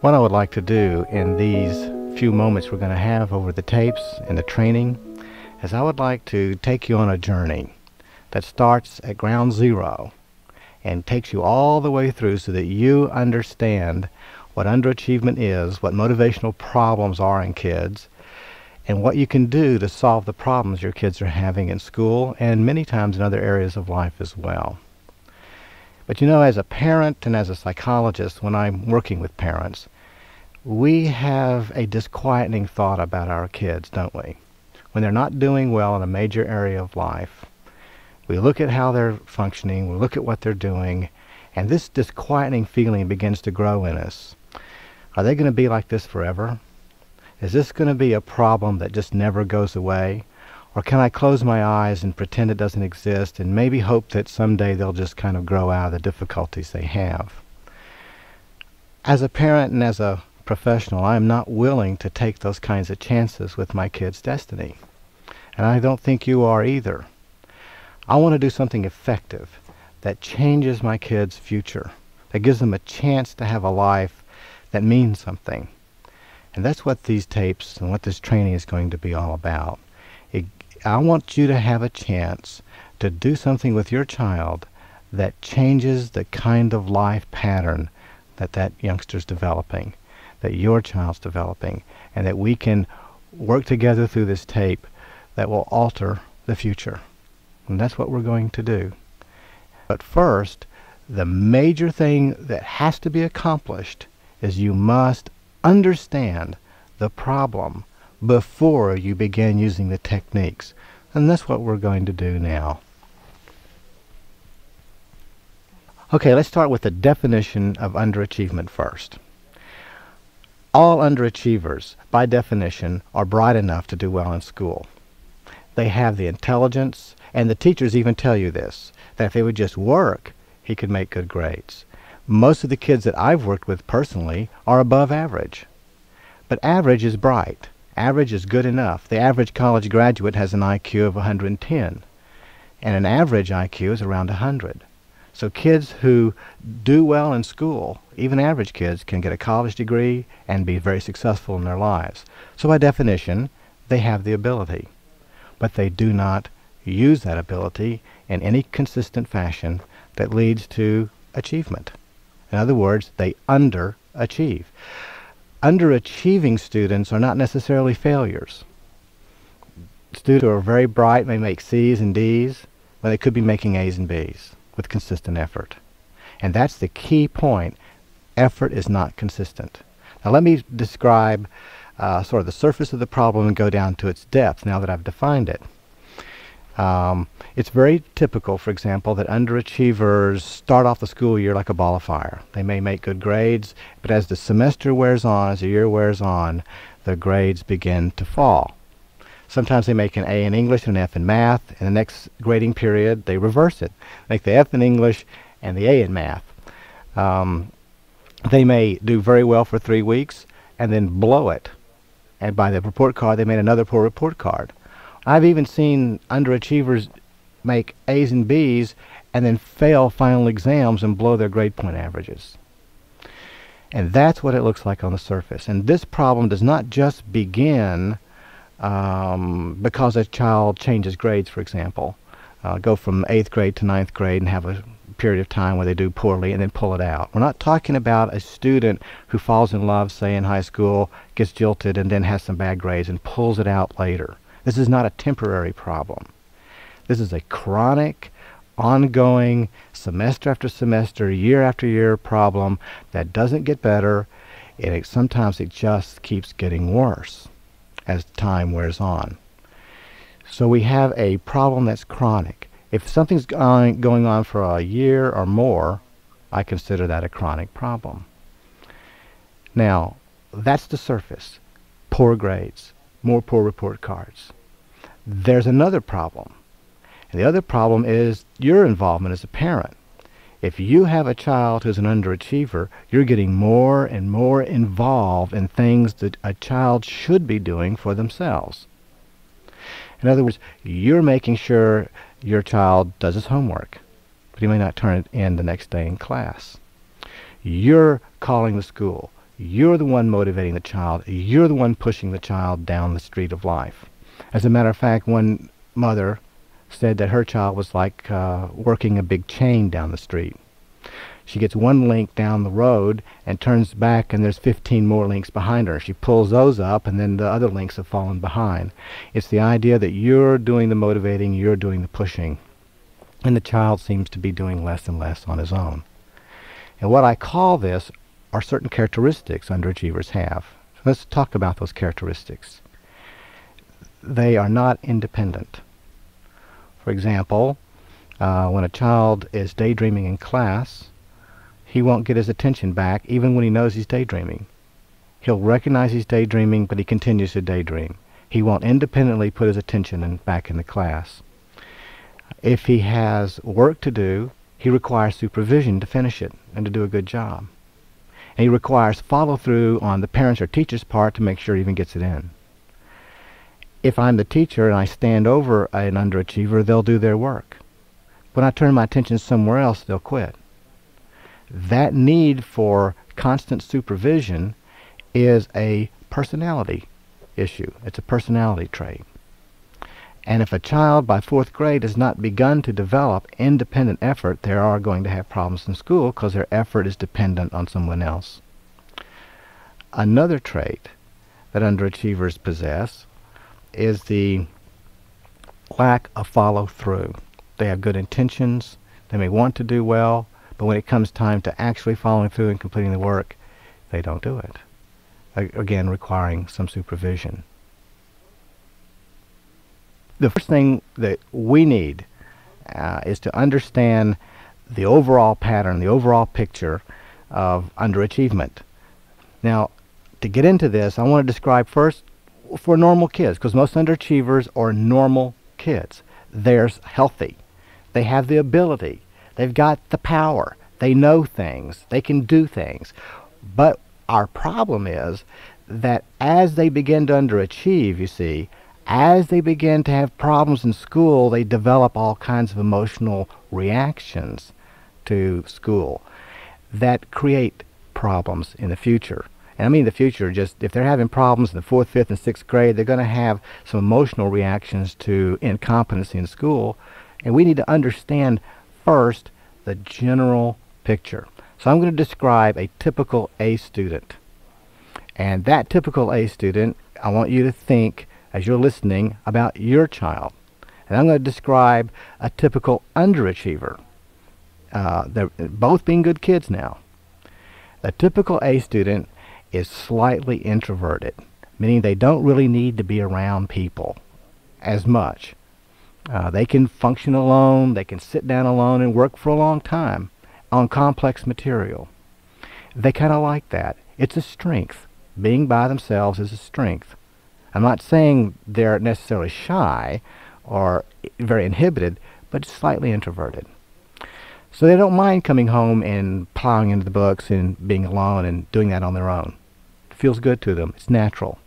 What I would like to do in these few moments we're going to have over the tapes and the training is I would like to take you on a journey that starts at ground zero and takes you all the way through so that you understand what underachievement is, what motivational problems are in kids, and what you can do to solve the problems your kids are having in school and many times in other areas of life as well. But you know, as a parent and as a psychologist, when I'm working with parents, we have a disquieting thought about our kids, don't we? When they're not doing well in a major area of life, we look at how they're functioning, we look at what they're doing, and this disquieting feeling begins to grow in us. Are they going to be like this forever? Is this going to be a problem that just never goes away? Or can I close my eyes and pretend it doesn't exist and maybe hope that someday they'll just kind of grow out of the difficulties they have? As a parent and as a professional, I am not willing to take those kinds of chances with my kids' destiny. And I don't think you are either. I want to do something effective that changes my kids' future, that gives them a chance to have a life that means something. And that's what these tapes and what this training is going to be all about. I want you to have a chance to do something with your child that changes the kind of life pattern that youngster's developing, that your child's developing, and that we can work together through this tape that will alter the future. And that's what we're going to do. But first, the major thing that has to be accomplished is you must understand the problem before you begin using the techniques. And that's what we're going to do now. Okay, let's start with the definition of underachievement first. All underachievers, by definition, are bright enough to do well in school. They have the intelligence, and the teachers even tell you this, that if they would just work, he could make good grades. Most of the kids that I've worked with personally are above average. But average is bright. Average is good enough. The average college graduate has an IQ of 110, and an average IQ is around 100. So kids who do well in school, even average kids, can get a college degree and be very successful in their lives. So by definition, they have the ability. But they do not use that ability in any consistent fashion that leads to achievement. In other words, they underachieve. Underachieving students are not necessarily failures. Students who are very bright may make C's and D's, but they could be making A's and B's with consistent effort. And that's the key point. Effort is not consistent. Now let me describe sort of the surface of the problem and go down to its depth now that I've defined it. It's very typical, for example, that underachievers start off the school year like a ball of fire. They may make good grades, but as the semester wears on, as the year wears on, the grades begin to fall. Sometimes they make an A in English and an F in math. In the next grading period, they reverse it. Make the F in English and the A in math. They may do very well for 3 weeks and then blow it. And by the report card, they made another poor report card. I've even seen underachievers make A's and B's and then fail final exams and blow their grade point averages. And that's what it looks like on the surface. And this problem does not just begin because a child changes grades, for example. Go from 8th grade to 9th grade and have a period of time where they do poorly and then pull it out. We're not talking about a student who falls in love, say in high school, gets jilted, and then has some bad grades and pulls it out later. This is not a temporary problem. This is a chronic, ongoing, semester after semester, year after year problem that doesn't get better, and sometimes it just keeps getting worse as time wears on. So we have a problem that's chronic. If something's going on for a year or more, I consider that a chronic problem. Now, that's the surface. Poor grades, more poor report cards. There's another problem. And the other problem is your involvement as a parent. If you have a child who's an underachiever, you're getting more and more involved in things that a child should be doing for themselves. In other words, you're making sure your child does his homework, but he may not turn it in the next day in class. You're calling the school. You're the one motivating the child. You're the one pushing the child down the street of life. As a matter of fact, one mother said that her child was like working a big chain down the street. She gets one link down the road and turns back, and there's 15 more links behind her. She pulls those up, and then the other links have fallen behind. It's the idea that you're doing the motivating, you're doing the pushing, and the child seems to be doing less and less on his own. And what I call this are certain characteristics underachievers have. So let's talk about those characteristics. They are not independent. For example, when a child is daydreaming in class, he won't get his attention back even when he knows he's daydreaming. He'll recognize he's daydreaming, but he continues to daydream. He won't independently put his attention back in the class. If he has work to do, he requires supervision to finish it and to do a good job. And he requires follow-through on the parents' or teacher's part to make sure he even gets it in. If I'm the teacher and I stand over an underachiever, they'll do their work. When I turn my attention somewhere else, they'll quit. That need for constant supervision is a personality issue. It's a personality trait. And if a child by 4th grade has not begun to develop independent effort, they are going to have problems in school because their effort is dependent on someone else. Another trait that underachievers possess is the lack of follow-through. They have good intentions, they may want to do well, but when it comes time to actually following through and completing the work, they don't do it. Again, requiring some supervision. The first thing that we need is to understand the overall pattern, the overall picture of underachievement. Now, to get into this, I want to describe first for normal kids, because most underachievers are normal kids. They're healthy. They have the ability. They've got the power. They know things. They can do things. But our problem is that as they begin to underachieve, you see, as they begin to have problems in school, they develop all kinds of emotional reactions to school that create problems in the future. And I mean the future, just if they're having problems in the 4th, 5th, and 6th grade, they're going to have some emotional reactions to incompetency in school. And we need to understand first the general picture. So I'm going to describe a typical A student. And that typical A student, I want you to think, as you're listening, about your child. And I'm going to describe a typical underachiever. They're both being good kids now. A typical A student is slightly introverted, meaning they don't really need to be around people as much. They can function alone, they can sit down alone and work for a long time on complex material. They kind of like that. It's a strength. Being by themselves is a strength. I'm not saying they're necessarily shy or very inhibited, but slightly introverted. So they don't mind coming home and plowing into the books and being alone and doing that on their own. It feels good to them. It's natural.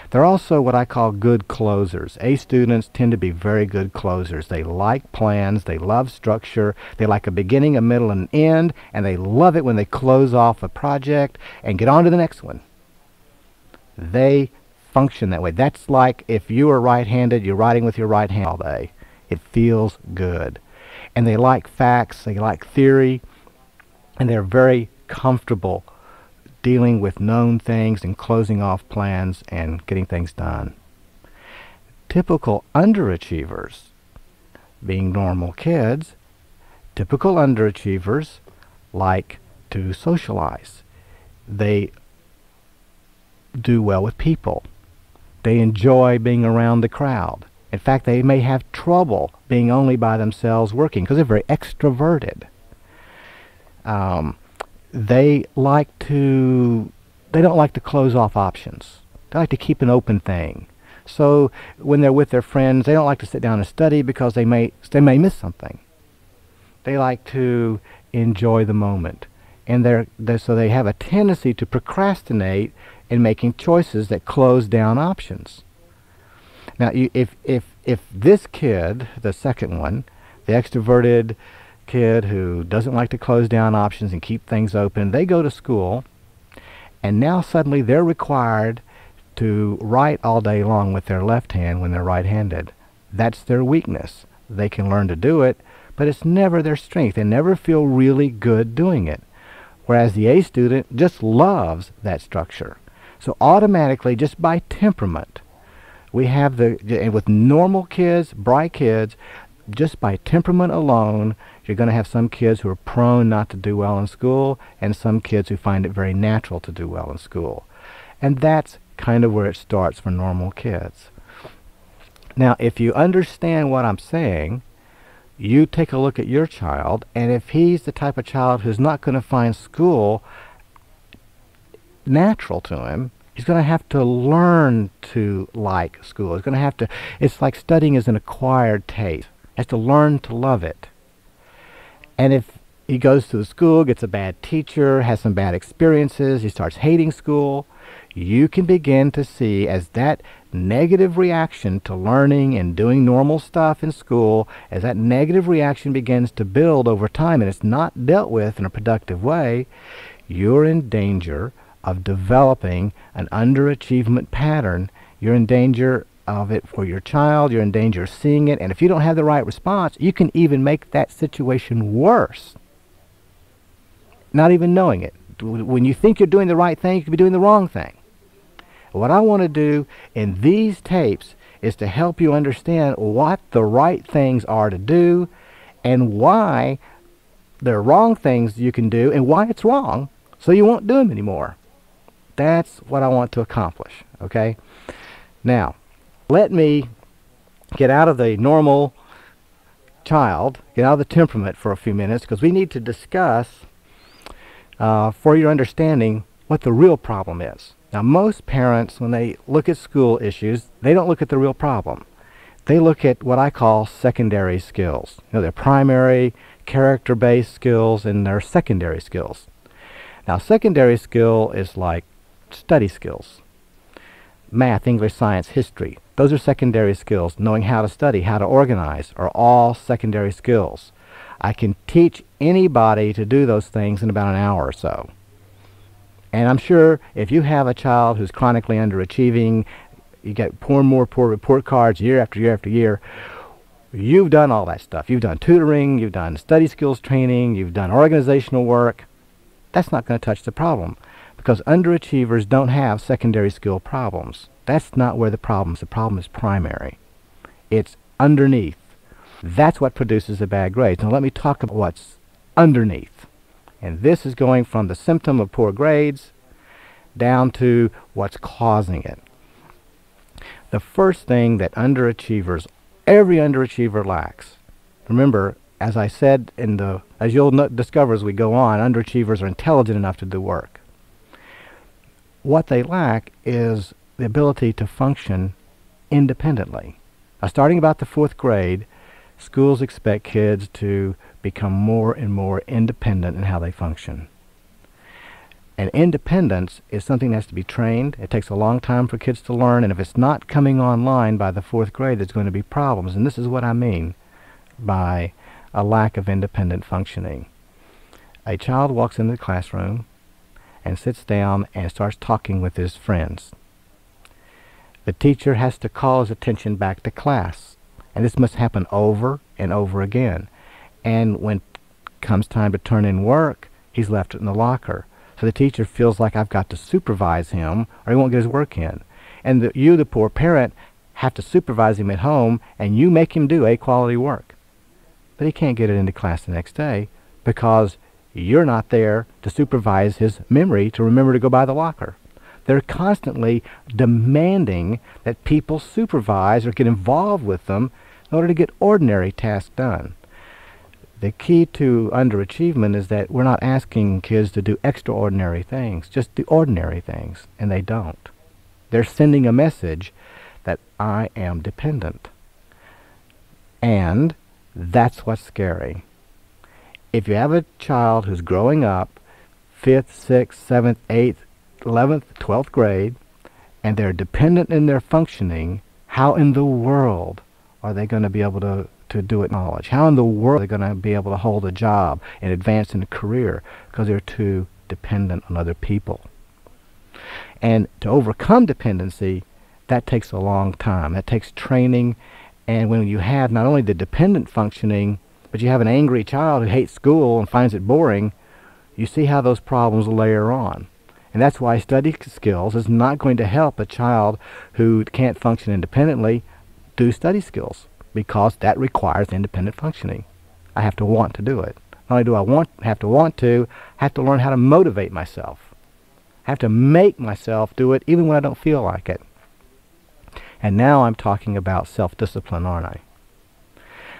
They're also what I call good closers. A students tend to be very good closers. They like plans, they love structure, they like a beginning, a middle, and an end, and they love it when they close off a project and get on to the next one. They function that way. That's like if you are right-handed, you're writing with your right hand all day. It feels good. And they like facts, they like theory, and they're very comfortable dealing with known things and closing off plans and getting things done. Typical underachievers, being normal kids, typical underachievers like to socialize. They do well with people. They enjoy being around the crowd. In fact, they may have trouble being only by themselves working because they're very extroverted. They don't like to close off options. They like to keep an open thing. So when they're with their friends, they don't like to sit down and study because they may miss something. They like to enjoy the moment. And so they have a tendency to procrastinate in making choices that close down options. Now, if this kid, the second one, the extroverted kid who doesn't like to close down options and keep things open, they go to school And now suddenly they're required to write all day long with their left hand when they're right-handed. That's their weakness. They can learn to do it, but it's never their strength. They never feel really good doing it. Whereas the A student just loves that structure. So automatically, just by temperament, we have and with normal kids, bright kids, just by temperament alone, you're going to have some kids who are prone not to do well in school, and some kids who find it very natural to do well in school. And that's kind of where it starts for normal kids. Now, if you understand what I'm saying, you take a look at your child, and if he's the type of child who's not going to find school natural to him, he's going to have to learn to like school. He's going to have to, it's like studying is an acquired taste. He has to learn to love it. And if he goes to the school, gets a bad teacher, has some bad experiences, he starts hating school, you can begin to see as that negative reaction to learning and doing normal stuff in school, as that negative reaction begins to build over time and it's not dealt with in a productive way, you're in danger of developing an underachievement pattern. You're in danger of it for your child. You're in danger of seeing it. And if you don't have the right response, you can even make that situation worse, not even knowing it. When you think you're doing the right thing, you could be doing the wrong thing. What I want to do in these tapes is to help you understand what the right things are to do and why there are wrong things you can do and why it's wrong, so you won't do them anymore. That's what I want to accomplish, okay? Now, let me get out of the normal child, get out of the temperament for a few minutes, because we need to discuss, for your understanding, what the real problem is. Now, most parents, when they look at school issues, they don't look at the real problem. They look at what I call secondary skills. You know, their primary, character-based skills, and their secondary skills. Now, secondary skill is like study skills. Math, English, science, history. Those are secondary skills. Knowing how to study, how to organize, are all secondary skills. I can teach anybody to do those things in about an hour or so. And I'm sure if you have a child who's chronically underachieving, you get more poor report cards year after year after year, you've done all that stuff. You've done tutoring, you've done study skills training, you've done organizational work. That's not going to touch the problem, because underachievers don't have secondary skill problems. That's not where the problem is. The problem is primary. It's underneath. That's what produces the bad grades. Now let me talk about what's underneath. And this is going from the symptom of poor grades down to what's causing it. The first thing that underachievers, every underachiever lacks. Remember, as I said as you'll discover as we go on, underachievers are intelligent enough to do work. What they lack is the ability to function independently. Now, starting about the 4th grade, schools expect kids to become more and more independent in how they function. And independence is something that has to be trained. It takes a long time for kids to learn, and if it's not coming online by the 4th grade, there's going to be problems. And this is what I mean by a lack of independent functioning. A child walks into the classroom and sits down and starts talking with his friends. The teacher has to call his attention back to class. And this must happen over and over again. And when it comes time to turn in work, he's left it in the locker. So the teacher feels like I've got to supervise him or he won't get his work in. And you, the poor parent, have to supervise him at home, and you make him do A-quality work. But he can't get it into class the next day because you're not there to supervise his memory to remember to go by the locker. They're constantly demanding that people supervise or get involved with them in order to get ordinary tasks done. The key to underachievement is that we're not asking kids to do extraordinary things, just do ordinary things, and they don't. They're sending a message that I am dependent. And that's what's scary. If you have a child who's growing up 5th, 6th, 7th, 8th, 11th, 12th grade, and they're dependent in their functioning, how in the world are they going to be able to do it in college? How in the world are they going to be able to hold a job and advance in a career? Because they're too dependent on other people. And to overcome dependency, that takes a long time. That takes training. And when you have not only the dependent functioning, but you have an angry child who hates school and finds it boring, you see how those problems layer on. And that's why study skills is not going to help a child who can't function independently do study skills, because that requires independent functioning. I have to want to do it. Not only do I have to learn how to motivate myself. I have to make myself do it even when I don't feel like it. And now I'm talking about self-discipline, aren't I?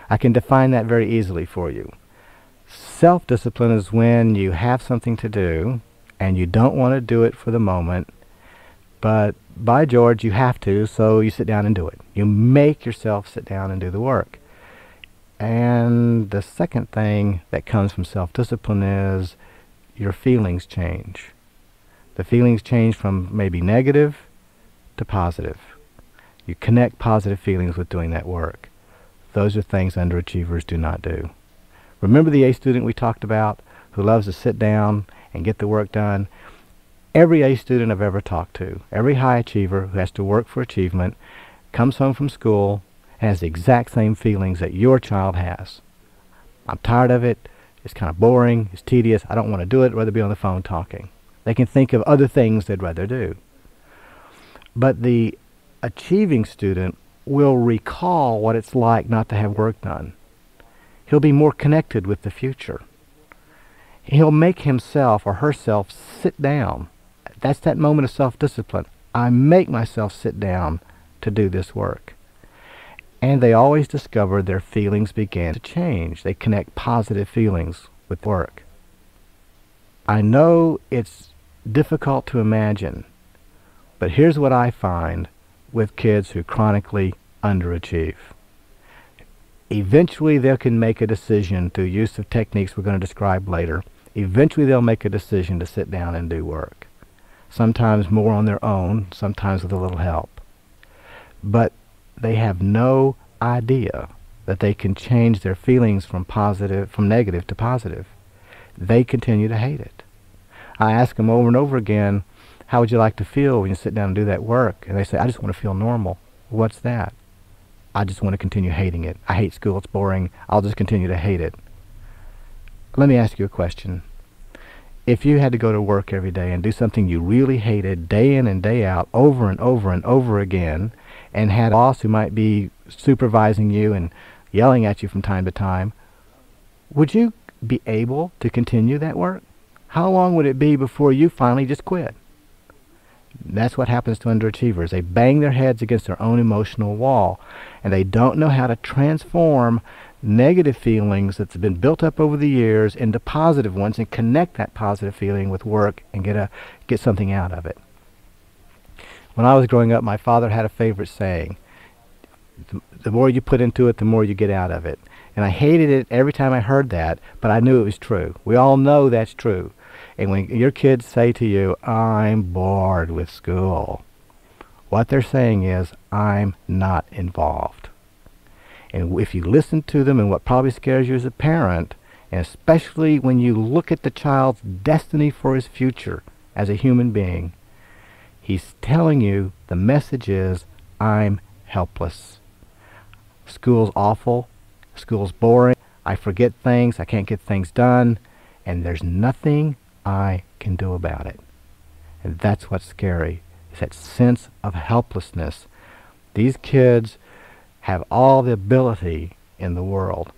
I can define that very easily for you. Self-discipline is when you have something to do and you don't want to do it for the moment, but by George, you have to, so you sit down and do it. You make yourself sit down and do the work. And the second thing that comes from self-discipline is your feelings change. The feelings change from maybe negative to positive. You connect positive feelings with doing that work. Those are things underachievers do not do. Remember the A student we talked about who loves to sit down and get the work done? Every A student I've ever talked to, every high achiever who has to work for achievement, comes home from school and has the exact same feelings that your child has. I'm tired of it. It's kind of boring. It's tedious. I don't want to do it. I'd rather be on the phone talking. They can think of other things they'd rather do. But the achieving student will recall what it's like not to have work done. He'll be more connected with the future. He'll make himself or herself sit down. That's that moment of self-discipline. I make myself sit down to do this work. And they always discover their feelings begin to change. They connect positive feelings with work. I know it's difficult to imagine, but here's what I find with kids who chronically underachieve. Eventually they can make a decision through use of techniques we're going to describe later. Eventually they'll make a decision to sit down and do work. Sometimes more on their own, sometimes with a little help. But they have no idea that they can change their feelings from negative to positive. They continue to hate it. I ask them over and over again, how would you like to feel when you sit down and do that work? And they say, I just want to feel normal. What's that? I just want to continue hating it. I hate school. It's boring. I'll just continue to hate it. Let me ask you a question. If you had to go to work every day and do something you really hated day in and day out, over and over and over again, and had a boss who might be supervising you and yelling at you from time to time, would you be able to continue that work? How long would it be before you finally just quit? That's what happens to underachievers. They bang their heads against their own emotional wall, and they don't know how to transform negative feelings that's been built up over the years into positive ones and connect that positive feeling with work and get something out of it. When I was growing up, my father had a favorite saying, the more you put into it, the more you get out of it. And I hated it every time I heard that, but I knew it was true. We all know that's true. And when your kids say to you, I'm bored with school, what they're saying is, I'm not involved. And if you listen to them, and what probably scares you as a parent, and especially when you look at the child's destiny for his future as a human being, he's telling you the message is, I'm helpless. School's awful. School's boring. I forget things. I can't get things done. And there's nothing I can do about it. And that's what's scary, is that sense of helplessness. These kids have all the ability in the world,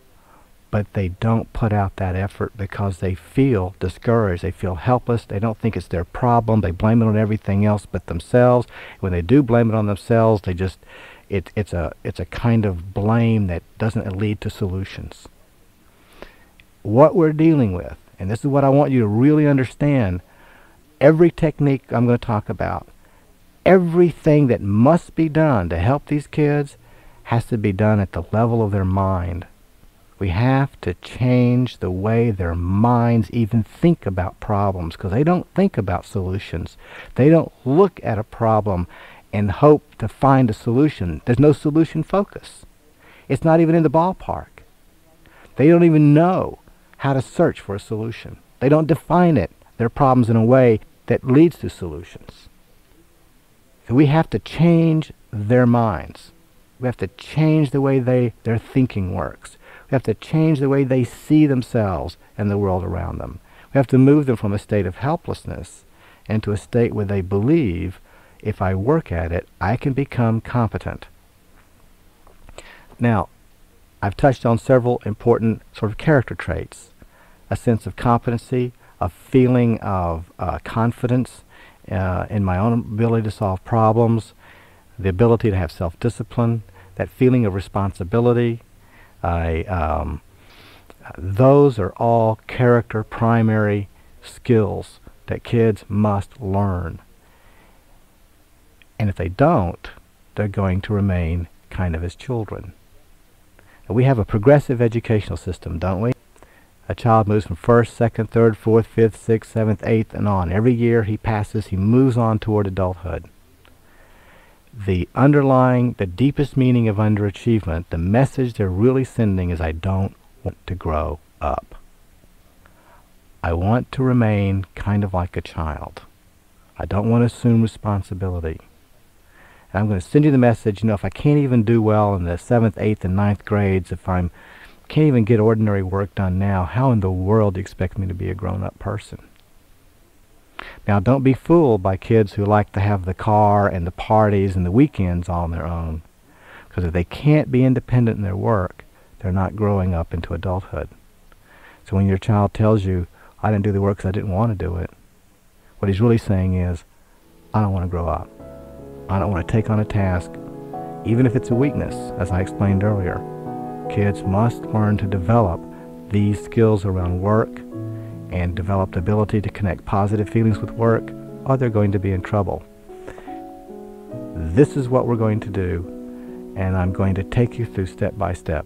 but they don't put out that effort because they feel discouraged. They feel helpless. They don't think it's their problem. They blame it on everything else but themselves. When they do blame it on themselves, they just it's a kind of blame that doesn't lead to solutions. What we're dealing with, and this is what I want you to really understand, every technique I'm going to talk about, everything that must be done to help these kids has to be done at the level of their mind. We have to change the way their minds even think about problems, because they don't think about solutions. They don't look at a problem and hope to find a solution. There's no solution focus. It's not even in the ballpark. They don't even know how to search for a solution. They don't define their problems in a way that leads to solutions. So we have to change their minds. We have to change the way their thinking works. We have to change the way they see themselves and the world around them. We have to move them from a state of helplessness into a state where they believe, if I work at it, I can become competent. Now, I've touched on several important sort of character traits: a sense of competency, a feeling of confidence in my own ability to solve problems, the ability to have self-discipline, that feeling of responsibility. Those are all character primary skills that kids must learn. And if they don't, they're going to remain kind of as children. And we have a progressive educational system, don't we? A child moves from first, second, third, fourth, fifth, sixth, seventh, eighth, and on. Every year he passes, he moves on toward adulthood. The deepest meaning of underachievement, the message they're really sending is, I don't want to grow up. I want to remain kind of like a child. I don't want to assume responsibility. And I'm going to send you the message, if I can't even do well in the 7th, 8th, and 9th grades, if I can't even get ordinary work done now, how in the world do you expect me to be a grown-up person? Now, don't be fooled by kids who like to have the car and the parties and the weekends all on their own. Because if they can't be independent in their work, they're not growing up into adulthood. So when your child tells you, I didn't do the work because I didn't want to do it, what he's really saying is, I don't want to grow up. I don't want to take on a task, even if it's a weakness, as I explained earlier. Kids must learn to develop these skills around work and develop the ability to connect positive feelings with work, or they're going to be in trouble. This is what we're going to do, and I'm going to take you through step by step.